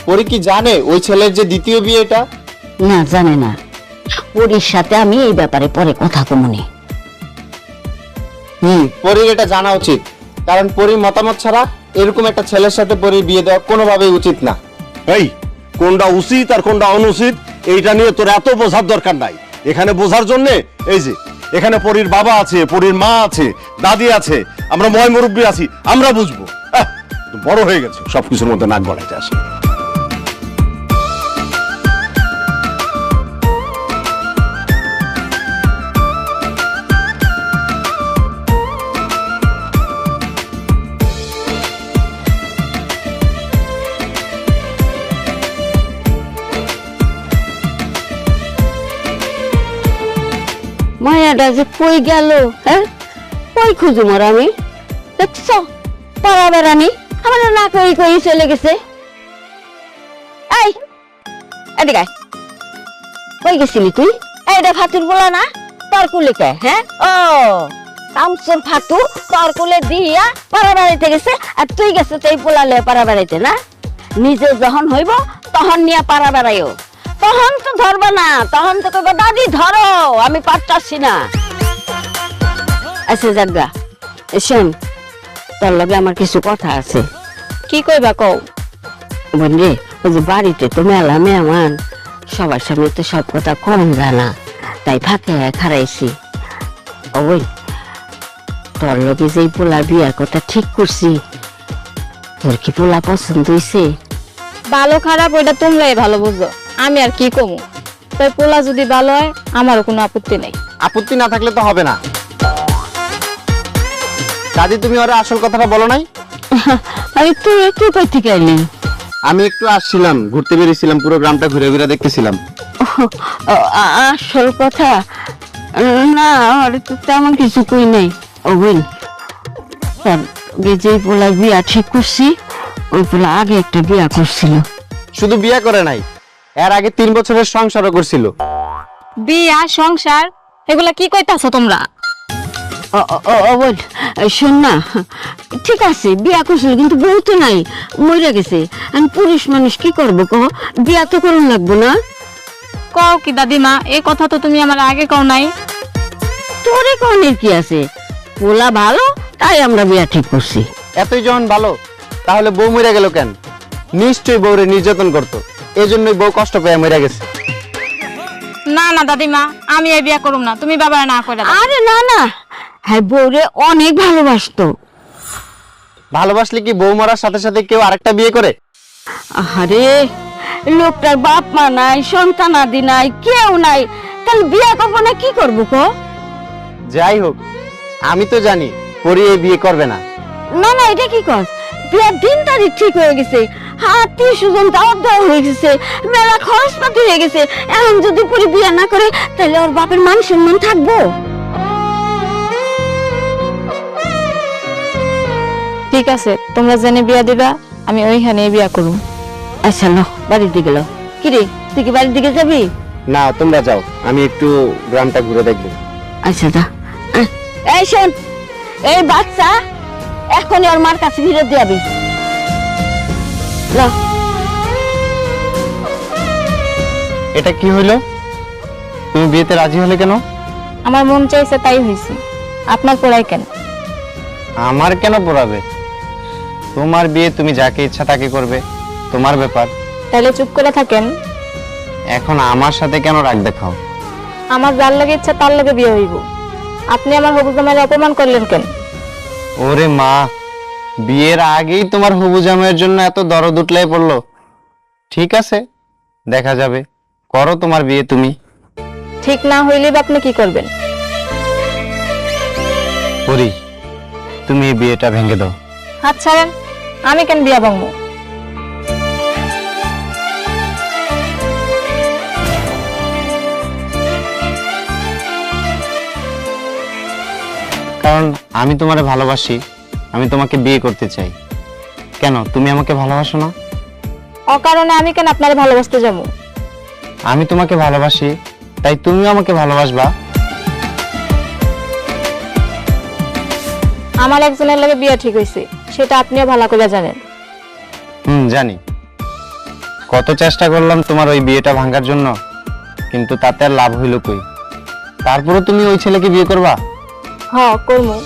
পরী কি জানে ওই ছেলের যে দ্বিতীয় বিয়ে এটা? না, জানে না। পরীর সাথে আমি এই ব্যাপারে পরে কথা কমুনি। পরীর এটা জানা উচিত, কারণ পরীর মতামত ছাড়া এরকম একটা ছেলের সাথে পরীর বিয়ে দেওয়া কোনোভাবেই উচিত না। এই, কোনটা উচিত আর কোনটা অনুচিত এইটা নিয়ে তোর এত বোঝার দরকার নাই। এখানে বোঝার জন্য এই যে এখানে পরীর বাবা আছে, পরীর মা আছে, দাদি আছে, আমরা ময় মুরব্বী আছি, আমরা বুঝবো। বড় হয়ে গেছে, সবকিছুর মধ্যে নাক গলাইতে আসে। মায়াটা যে কই গেল, হ্যাঁ? কই খুঁজুম আর আমি? দেখছ পাড়া বেড়ানি আমার না কই কই চলে গেছে। এই, এদিকে আয়। কই গেছিলি তুই? এইটা ফাতুর বলা না তোর কুলে কে? হ্যাঁ, ও কামসুর ফাতু তোর কুলে দিয়া পাড়া বেড়াইতে গেছে, আর তুই গেছে এই পোলালে পাড়া বেড়াইতে না? নিজে যখন হইব তখন নিয়ে পাড়া বেড়াইও, তখন তো ধরবা না, তখন তো কইবা দাদি ধরো, আমি পারতাছি না। আচ্ছা জাগা, শোন, তোর লগে আমার কিছু কথা আছে। কি কইবা কও? বন্ধে ওই যে বাড়িতে তো মেলা মেহমান, সবার সামনে তো সব কথা কম জানা, তাই ফাঁকে খারাইছি। ওই তোর লগে যে পোলা বিয়ার কথা ঠিক করছি, তোর কি পোলা পছন্দ হইছে? ভালো খারাপ ওইটা তোমরাই ভালো বুঝো, আমি আর কি কমু। তাই পোলা যদি ভালো হয় আমারও কোনো আপত্তি নেই। আপত্তি না থাকলে তো হবে না। দাদি তুমি ওরা আসল কথাটা বলো নাই? আরে তুই একটু কই থেকে আইলি? আমি একটু আসছিলাম, ঘুরতে বেরিয়েছিলাম, পুরো গ্রামটা ঘুরে ঘুরে দেখতেছিলাম। আসল কথা না, আরে তো তেমন কিছু কই নাই। ও বোন, যে পোলা বিয়া ঠিক করছি, ওই পোলা আগে একটা বিয়া করছিল। শুধু বিয়ে করে নাই, এর আগে 3 বছরের সংসারও করছিল। বিয়া সংসার এগুলা কি কইতাছো তোমরা? শোন না, ঠিক আছে বিয়া করছিল কিন্তু বউ তো নাই, মরে গেছে। আমি পুরুষ মানুষ কি করবো কহ, বিয়া তো করুন লাগবো না? কও কি দাদিমা, এই কথা তো তুমি আমার আগে কও নাই। তোরে কনের কি আছে, পোলা ভালো তাই আমরা বিয়া ঠিক করছি। এতই যখন ভালো, তাহলে বউ মরে গেল কেন? নিশ্চয়ই বউরে নির্যাতন করতো, এই জন্যই বউ কষ্ট পেয়ে মরে গেছে। না না দাদিমা, আমি এই বিয়া করুম না, তুমি বাবা না করে দাও। আরে না না, হ্যাঁ বউরে অনেক ভালোবাসতো। ভালোবাসলে কি বউ মরার সাথে সাথে কেউ আরেকটা বিয়ে করে? আরে লোকটার বাপ মা নাই, সন্তান আদি নাই, কেউ নাই, তাহলে বিয়া করবো না কি করবো কো? যাই হোক, আমি তো জানি পরি এই বিয়ে করবে না। না না, এটা কি কস? বিয়ার দিন তারিখ ঠিক হয়ে গেছে, আত্মীয় স্বজন দাওয়াত দেওয়া হয়ে গেছে, মেলা খরচপাতি হয়ে গেছে। এখন যদি পরি বিয়া না করে, তাহলে ওর বাপের মান সম্মান থাকবো? ঠিক আছে, তোমরা জেনে বিয়া দিবা, আমি ওইখানে বিয়া করুম। আচ্ছা লো, বাড়ির দিকে লো। কিরে, তুই কি বাড়ির দিকে যাবি? না, তোমরা যাও, আমি একটু গ্রামটা ঘুরে দেখবো। আচ্ছা যা। এই শোন, এই বাচ্চা এখনই ওর মার কাছে ফিরে যাবি। এটা কি হইলো? তুমি বিয়েতে রাজি হলে কেন? আমার মন চাইছে তাই হয়েছে, আপনার পড়াই কেন? আমার কেন পড়াবে? তোমার বিয়ে, তুমি যাকে ইচ্ছা তাকে করবে, তোমার ব্যাপার। তাহলে চুপ করে থাকেন। এখন আমার সাথে কেন রাগ দেখাও? আমার যার লাগে ইচ্ছা তার লাগে বিয়ে হইব, আপনি আমার হবু জামাইয়ের অপমান করলেন কেন? ওরে মা, বিয়ের আগেই তোমার হবু জামাইয়ের জন্য এত দরদ উঠলাই পড়লো। ঠিক আছে, দেখা যাবে, করো তোমার বিয়ে তুমি। ঠিক না হইলে বা আপনি কি করবেন? পরি, তুমি এই বিয়েটা ভেঙে দাও। হাত ছাড়েন, আমি কেন বিয়া ভাঙবো? কারণ আমি তোমারে ভালোবাসি, আমি তোমাকে বিয়ে করতে চাই। কেন, তুমি আমাকে ভালোবাসো না? অকারণে আমি কেন আপনারে ভালোবাসতে যাবো? আমি তোমাকে ভালোবাসি, তাই তুমিও আমাকে ভালোবাসবা। আমার একজনের লাগে বিয়ে ঠিক হয়েছে, সেটা আপনিও ভালো করে জানেন। জানি। কত চেষ্টা করলাম তোমার ওই বিয়েটা ভাঙার জন্য, কিন্তু তাতে আর লাভ হইল কই? তারপরে তুমি ওই ছেলেকে বিয়ে করবা? হ্যাঁ করবো।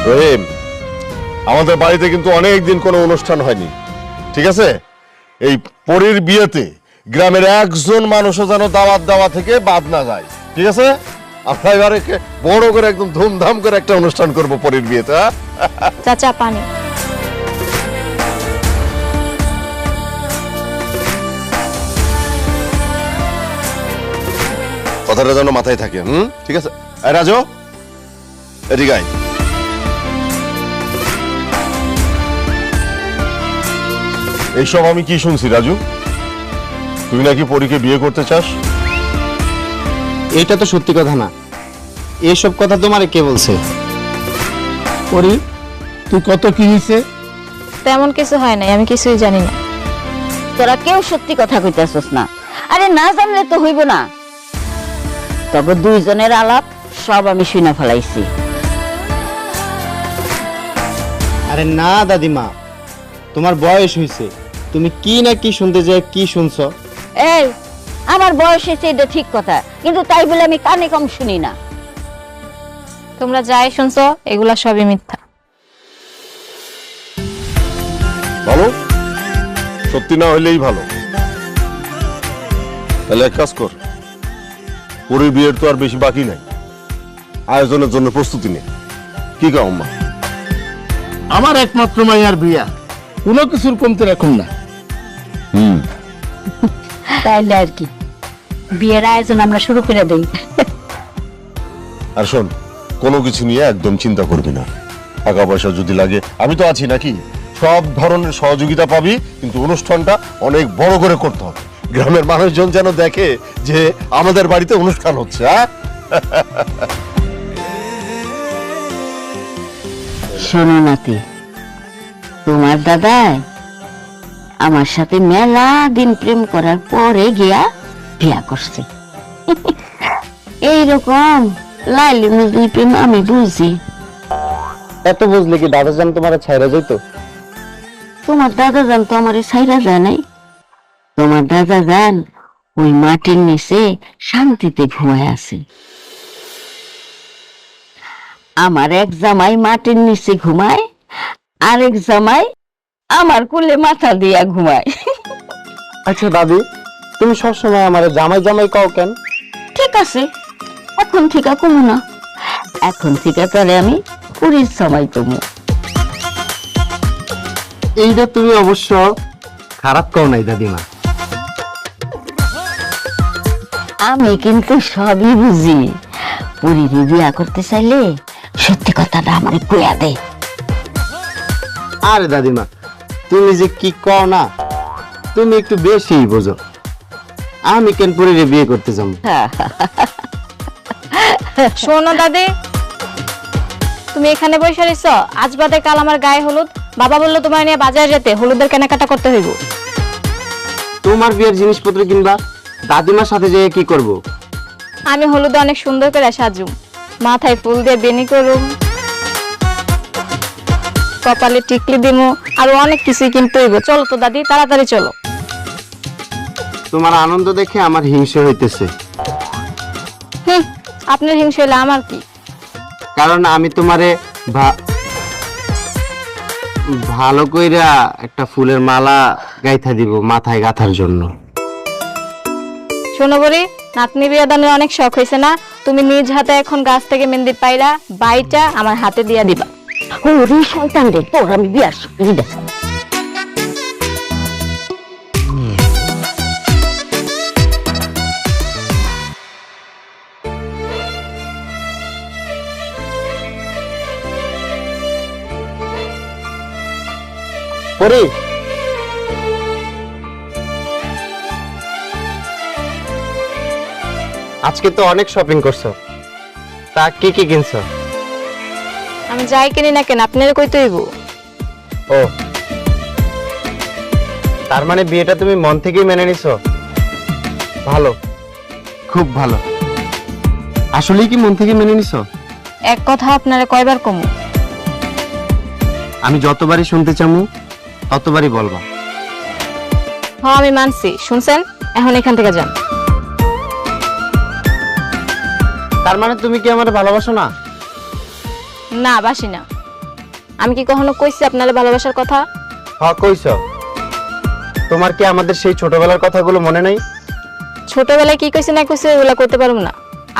রহিম, আমাদের বাড়িতে কিন্তু অনেক দিন কোনো অনুষ্ঠান হয়নি, ঠিক আছে? এই পরীর বিয়েতে গ্রামের একজন মানুষও যেন দাওয়াত দেওয়া থেকে বাদ না যায়, ঠিক আছে? আমরা এবারে বড় করে একদম ধুমধাম করে একটা অনুষ্ঠান করব পরীর বিয়েতে। চাচা পানি। কথাটা যেন মাথায় থাকে। ঠিক আছে? রাজু, এদিকে আয়। এইসব আমি কি শুনছি রাজু? তুই নাকি পরীকে বিয়ে করতে চাস? এইটা তো সত্যি কথা না। এইসব কথা তোমারে কে বলছে? পরি, তুই কত কি হইছে? তেমন কিছু হয় নাই, আমি কিছুই জানি না। তোরা কেউ সত্যি কথা কইতাছস না। আরে না জানলে তো হইব না। তবে দুইজনের আলাপ সব আমি শুনে ফেলাইছি। আরে না দাদিমা, তোমার বয়স হয়েছে, তুমি কি না কি শুনতে যাই কি শুনছো? এই আমার বয়স হয়েছে এটা ঠিক কথা, কিন্তু তাই বলে আমি কানে কম শুনি না। তোমরা যাই শুনছো এগুলা সবই মিথ্যা। ভালো, সত্যি না হইলেই ভালো। তাহলে এক কাজ কর, পরের বিয়ের তো আর বেশি বাকি নাই, আয়োজনের জন্য প্রস্তুতি নে। কি কাও মা? আমার একমাত্র মাইয়ার বিয়া, কোনো কিছুর কমতে রাখুন না। তাইলে আর কি, বিয়ের আয়োজন আমরা শুরু করে দেই। আর শোন, কোনো কিছু নিয়ে একদম চিন্তা করবি না। টাকা পয়সা যদি লাগে আমি তো আছি নাকি, সব ধরনের সহযোগিতা পাবি, কিন্তু অনুষ্ঠানটা অনেক বড় করে করতে হবে। গ্রামের মানুষজন যেন দেখে যে আমাদের বাড়িতে অনুষ্ঠান হচ্ছে। হ্যাঁ, শোনো নাতি, তোমার দাদাই আমার সাথে মেলা দিন প্রেম করার পরে গিয়া বিয়া করছে। এইরকম লাইলি মুজলি প্রেম আমি বুঝি। এত বুঝলে কি দাদাজান তোমার ছাইরা যাইত? তোমার দাদা জান তো আমার ছাইরা যায় নাই। তোমার দাদা জান ওই মাটির নিচে শান্তিতে ঘুমায় আছে। আমার এক জামাই মাটির নিচে ঘুমায়, আরেক জামাই আমার কোলে মাথা দিয়া ঘুমায়। আচ্ছা দাদি, তুমি সবসময় আমার জামাই জামাই কও কেন? ঠিক আছে, এখন থেকে কমু না, এখন থেকে তাহলে আমি পুরীর সময় কমু। এইটা তুমি অবশ্য খারাপ কও নাই দাদিমা। আমি কিন্তু সবই বুঝি। পুরীর বিয়া করতে চাইলে সত্যি কথাটা আমারে কইয়া দে। আরে দাদিমা, তুমি যে কি কও না, তুমি একটু বেশি বোঝো। আমি কেন পুরীরে বিয়ে করতে যাবো? শোনো দাদি, তুমি এখানে বসে রইছো, আজ বাদে কাল আমার গায়ে হলুদ। বাবা বললো তোমার নিয়ে বাজারে যেতে, হলুদের কেনাকাটা করতে হইব। তোমার বিয়ের জিনিসপত্র কিনবা, দাদিমার সাথে যেয়ে কি করব? আমি হলুদে অনেক সুন্দর করে সাজুম, মাথায় ফুল দিয়ে বেনি করুম, কপালে টিকলি দিমু, আর অনেক কিছুই কিনতে হইব। চলো তো দাদি, তাড়াতাড়ি চলো। তোমার আনন্দ দেখে আমার হিংসে হইতেছে। আপনার হিংসা হইলে আমার কি? কারণ আমি তোমারে ভালো কইরা একটা ফুলের মালা গাইথা দিব মাথায় গাঁথার জন্য। শোনো বরি, নাতনি বিয়া দানের অনেক শখ হয়েছে না? তুমি নিজ হাতে এখন গাছ থেকে মেহেন্দি পাইরা বাইটা আমার হাতে দিয়া দিবা। ও রে শয়তান রে, তোর আমি বিয়ার সুবিধা। পরি, আজকে তো অনেক শপিং করছো, তা কি কি কিনছো? আমি যাই কিনি না কেন আপনারা কইতে হইব। ও, তার মানে বিয়েটা তুমি মন থেকেই মেনে নিছো? ভালো, খুব ভালো। আসলেই কি মন থেকে মেনে নিছো? এক কথা আপনারা কয়বার কমু? আমি যতবারই শুনতে চামু ততবারই বলবা। হ্যাঁ আমি মানছি, শুনছেন? এখন এখান থেকে যান। তার মানে তুমি কি আমার ভালোবাসো না? না, বাসি না। আমি কি কখনো কইছি আপনারা ভালোবাসার কথা? হ্যাঁ কইছো। তোমার কি আমাদের সেই ছোটবেলার কথাগুলো মনে নাই? ছোটবেলায় কি কইছে না কইছে ওইগুলা করতে পারবো না।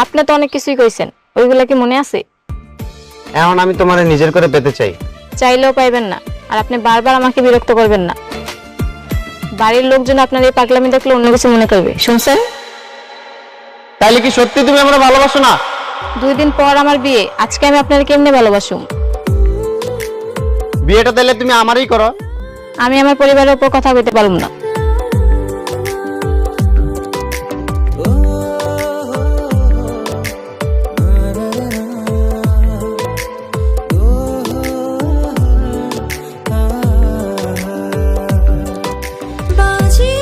আপনি তো অনেক কিছুই কইছেন, ওইগুলা কি মনে আছে? এখন আমি তোমারে নিজের করে পেতে চাই। চাইলেও পাইবেন না, আর আপনি বারবার আমাকে বিরক্ত করবেন না। বাড়ির লোকজন আপনার এই পাগলামি দেখলে অন্য কিছু মনে করবে, শুনছেন? তাইলে কি সত্যি তুমি আমরা ভালোবাসো না? 2 দিন পর আমার বিয়ে, আজকে আমি আপনার কেমনে ভালোবাসুম? বিয়েটা তাইলে তুমি আমারই করো। আমি আমার পরিবারের উপর কথা কইতে পারবো না। বাজি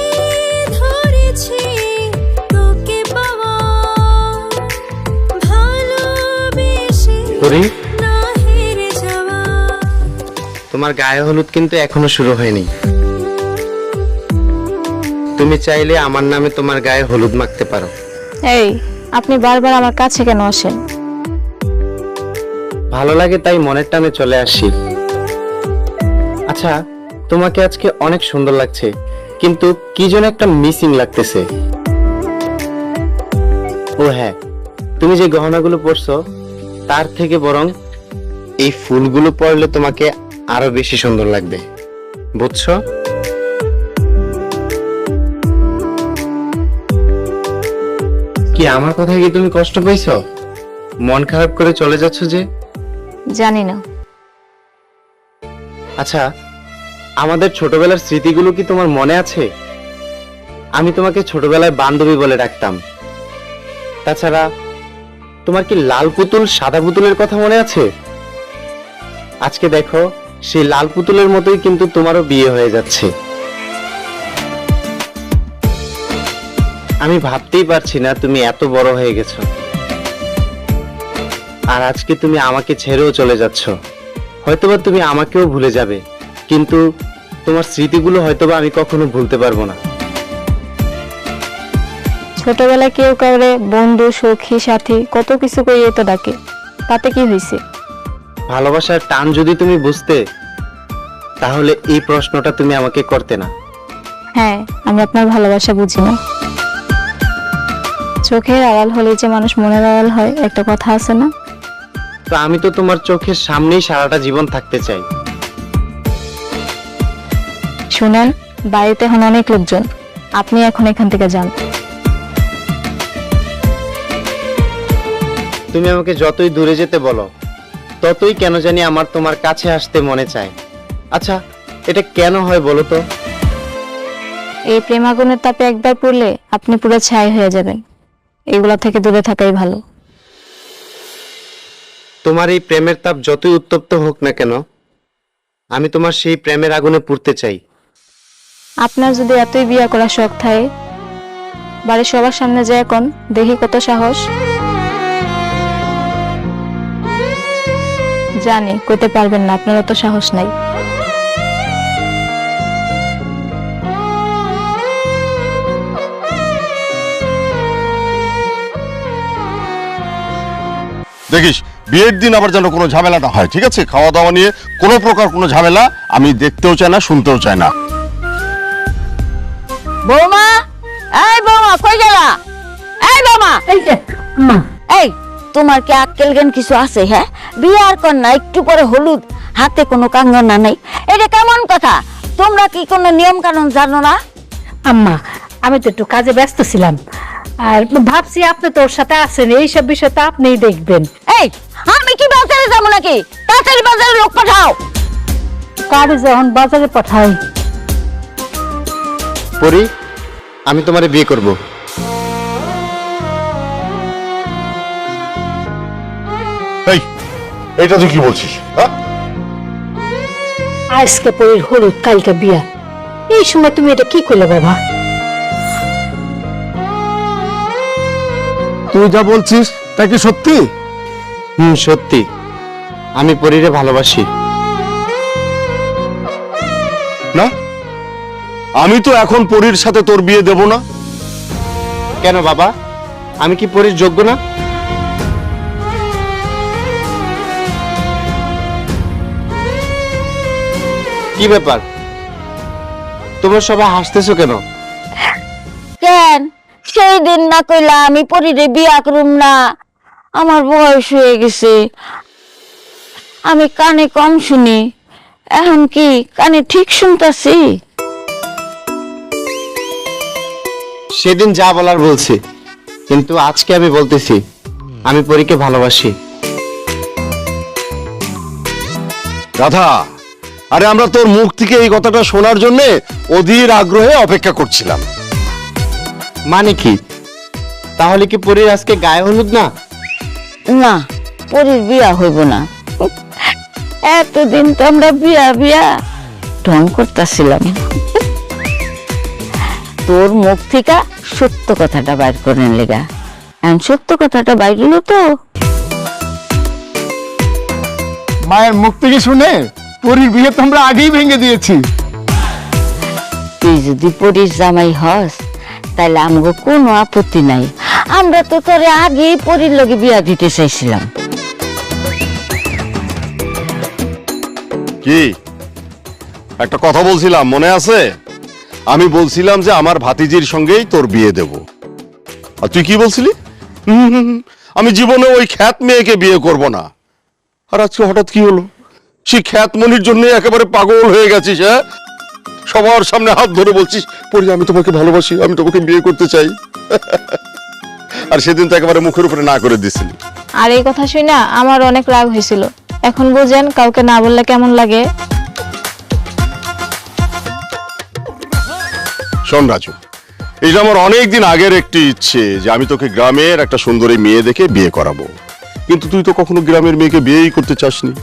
ধরেছি তোকে পাওয়া, ভালো তোমার গায়ে হলুদ কিন্তু এখনো শুরু হয়নি। তুমি চাইলে আমার নামে তোমার গায়ে হলুদ মাখতে পারো। এই, আপনি বারবার আমার কাছে কেন আসেন? ভালো লাগে তাই মনের টানে চলে আসি। আচ্ছা, তোমাকে আজকে অনেক সুন্দর লাগছে, কিন্তু কি যেন একটা মিসিং লাগতেছে। ও হ্যাঁ, তুমি যে গহনাগুলো পরছো তার থেকে বরং এই ফুলগুলো পরলে তোমাকে আরো বেশি সুন্দর লাগবে, বুঝছো? কি আমার কথা কি তুমি কষ্ট পাইছো? মন খারাপ করে চলে যাচ্ছ যে? জানি না। আচ্ছা, আমাদের ছোটবেলার স্মৃতিগুলো কি তোমার মনে আছে? আমি তোমাকে ছোটবেলায় বান্ধবী বলে ডাকতাম। তাছাড়া তোমার কি লাল পুতুল সাদা পুতুলের কথা মনে আছে? আজকে দেখো, সেই লাল পুতুলের মতোই কিন্তু তোমারও বিয়ে হয়ে যাচ্ছে। আমি ভাবতেই পারছি না তুমি এত বড় হয়ে গেছো, আর আজকে তুমি আমাকে ছেড়েও চলে যাচ্ছ। হয়তোবা তুমি আমাকেও ভুলে যাবে, কিন্তু তোমার স্মৃতিগুলো হয়তোবা আমি কখনো ভুলতে পারবো না। ছোটবেলায় কেউ কাউরে বন্ধু, সখী, সাথী কত কিছু করিয়ে তো ডাকে, তাতে কি হয়েছে? ভালোবাসার টান যদি তুমি বুঝতে, তাহলে এই প্রশ্নটা তুমি আমাকে করতে না। হ্যাঁ, আমি আপনার ভালোবাসা বুঝি না। চোখের আড়াল হলে যে মানুষ মনের আড়াল হয়, একটা কথা আছে না? তো আমি তো তোমার চোখের সামনেই সারাটা জীবন থাকতে চাই। শুনেন, বাড়িতে এখন অনেক লোকজন, আপনি এখন এখান থেকে যান। তুমি আমাকে যতই দূরে যেতে বলো, ততই কেন জানি আমার তোমার কাছে আসতে মনে চায়। আচ্ছা, এটা কেন হয় বলো তো? এই প্রেমাগুনের তাপে একবার পড়লে আপনি পুরো ছাই হয়ে যাবেন। এগুলা থেকে দূরে থাকাই ভালো। তোমার এই প্রেমের তাপ যতই উত্তপ্ত হোক না কেন, আমি তোমার সেই প্রেমের আগুনে পুড়তে চাই। আপনার যদি এতই বিয়ে করার শখ থাকে, বাড়ির সবার সামনে যায় এখন দেখি কত সাহস। জানি কইতে পারবেন না, আপনার অত সাহস নাই। দেখিস বিয়ের দিন আবার যেন কোনো ঝামেলা না হয়, ঠিক আছে? খাওয়া দাওয়া নিয়ে কোনো প্রকার কোনো ঝামেলা আমি দেখতেও চাই না, শুনতেও চাই না। বৌমা, এই বৌমা, কই গেলা? এই বৌমা, এই যে মা, এই তোমার কি আক্কেল জ্ঞান কিছু আছে? হ্যাঁ, বিয়ার কন্যা একটু পরে হলুদ, হাতে কোনো কাঙ্গনা নাই, এটা কেমন কথা? তোমরা কি কোনো নিয়ম কানুন জানো না? আম্মা, আমি তো একটু কাজে ব্যস্ত ছিলাম, আর ভাবছি আপনি তো ওর সাথে আছেন, এইসব বিষয় তো আপনিই দেখবেন। এই, আমি কি বাজারে যাবো নাকি? তাড়াতাড়ি বাজারে লোক পাঠাও। কারে যখন বাজারে পাঠাই? পরি, আমি তোমারে বিয়ে করব। এই এটা তুই কি বলছিস? হ্যাঁ, আজকে পরের হলুদ, কালকে বিয়া, এই সময় তুমি এটা কি করলে বাবা? তুই যা বলছিস তা কি সত্যি? সত্যি, আমি পরিরে ভালোবাসি। না, আমি তো এখন পরীর সাথে তোর বিয়ে দেব না। কেন বাবা, আমি কি পরির যোগ্য না? কি ব্যাপার, তোমরা সবাই হাসতেছো কেন? কেন, সেই দিন না কইলা আমি পরিরে বিয়া করুম না? আমার বয়স হয়ে গেছে, আমি কানে কম শুনি, এখন কি কানে ঠিক শুনতাছি? সেদিন যা বলার বলছি, কিন্তু আজকে আমি বলতেছি আমি পরীকে ভালোবাসি। রাধা, আরে আমরা তোর মুখ থেকে এই কথাটা শোনার জন্য অধীর আগ্রহে অপেক্ষা করছিলাম। মানে কি? তাহলে কি পরীর আজকে গায়ে হলুদ না? না, পরির বিয়া হইব না। এতদিন তো আমরা বিয়া বিয়া ঢং করতেছিলাম, তোর মুখ থেকে সত্য কথাটা বাইর করেন লেগা। এখন সত্য কথাটা বাইর হলো তো। মায়ের মুখ থেকে শুনে পরীর বিয়ে তো আমরা আগেই ভেঙে দিয়েছি। তুই যদি পরীর জামাই হস তাহলে আমগো কোনো আপত্তি নাই। আমরা তো তোরে আগেই পরীর লগে বিয়া দিতে চাইছিলাম। কি একটা কথা বলছিলাম মনে আছে? আমি বলছিলাম যে আমার ভাতিজির সঙ্গেই তোর বিয়ে দেব, আর তুই কি বলছিলি? আমি জীবনে ওই খ্যাত মেয়েকে বিয়ে করব না। আর আজকে হঠাৎ কি হলো? সেই খ্যাতমনির জন্য একেবারে পাগল হয়ে গেছিস। হ্যাঁ, সবার সামনে হাত ধরে বলছিস পরি আমি তোমাকে ভালোবাসি, আমি তোমাকে বিয়ে করতে চাই। আর সেদিন তো একেবারে মুখের উপরে না করে দিছিলি। আর এই কথা শুনে আমার অনেক রাগ হয়েছিল। এখন বুঝেন কাউকে না বললে কেমন লাগে। শোন রাজু, এটা আমার অনেকদিন আগের একটি ইচ্ছে যে আমি তোকে গ্রামের একটা সুন্দরী মেয়ে দেখে বিয়ে করাবো, কিন্তু তুই তো কখনো গ্রামের মেয়েকে বিয়েই করতে চাসনি।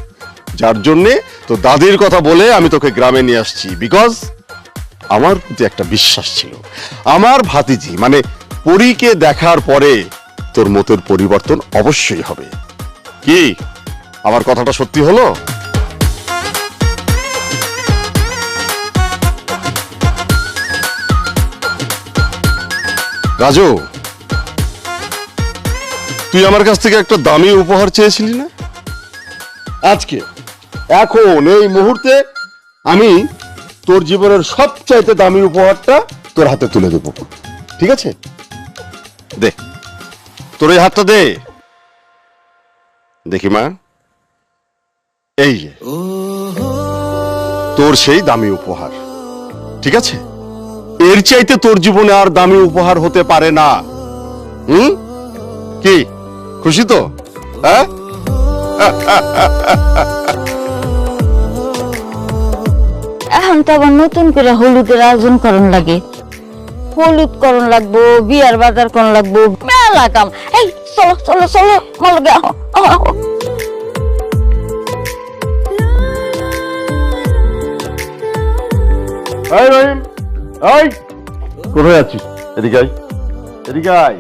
যার জন্যে তো দাদির কথা বলে আমি তোকে গ্রামে নিয়ে আসছি, বিকজ আমার প্রতি একটা বিশ্বাস ছিল আমার ভাতিজি মানে পরীকে দেখার পরে তোর মতের পরিবর্তন অবশ্যই হবে। কি আমার কথাটা সত্যি হলো? রাজু, তুই আমার কাছ থেকে একটা দামি উপহার চেয়েছিলি না? আজকে এখন এই মুহূর্তে আমি তোর জীবনের সবচাইতে দামি উপহারটা তোর হাতে তুলে দেব, ঠিক আছে? দে তোর এই হাতটা দে দেখি মা, এই যে তোর সেই দামি উপহার, ঠিক আছে? এর চাইতে তোর জীবনে আর দামি উপহার হতে পারে না। কি খুশি তো? হ্যাঁ, এখন তো আবার নতুন করে হলুদের আয়োজন করন লাগে। হলুদ করন লাগবো, বিয়ার বাজার করন লাগবো, মেলা কাম। এই চলো চলো চলো আমার লগে আহো, আহো, আহো। এই রহিম, এই কোথায় যাচ্ছিস? এদিকে আয়, এদিকে আয়।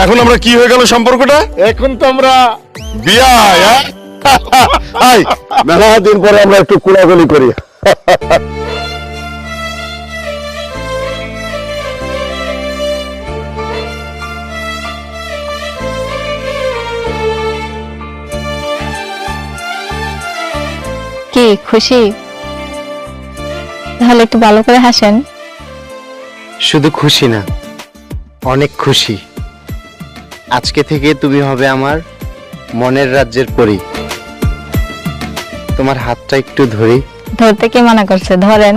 এখন আমরা কি হয়ে গেল সম্পর্কটা? এখন তো আমরা বিয়ায়। আয়, মেলা দিন পরে আমরা একটু কোলাকুলি করি। কি খুশি? তাহলে একটু ভালো করে হাসেন। শুধু খুশি না, অনেক খুশি। আজকে থেকে তুমি হবে আমার মনের রাজ্যের পরী। তোমার হাতটা একটু ধরি। ধরতে কে মানা করছে? ধরেন।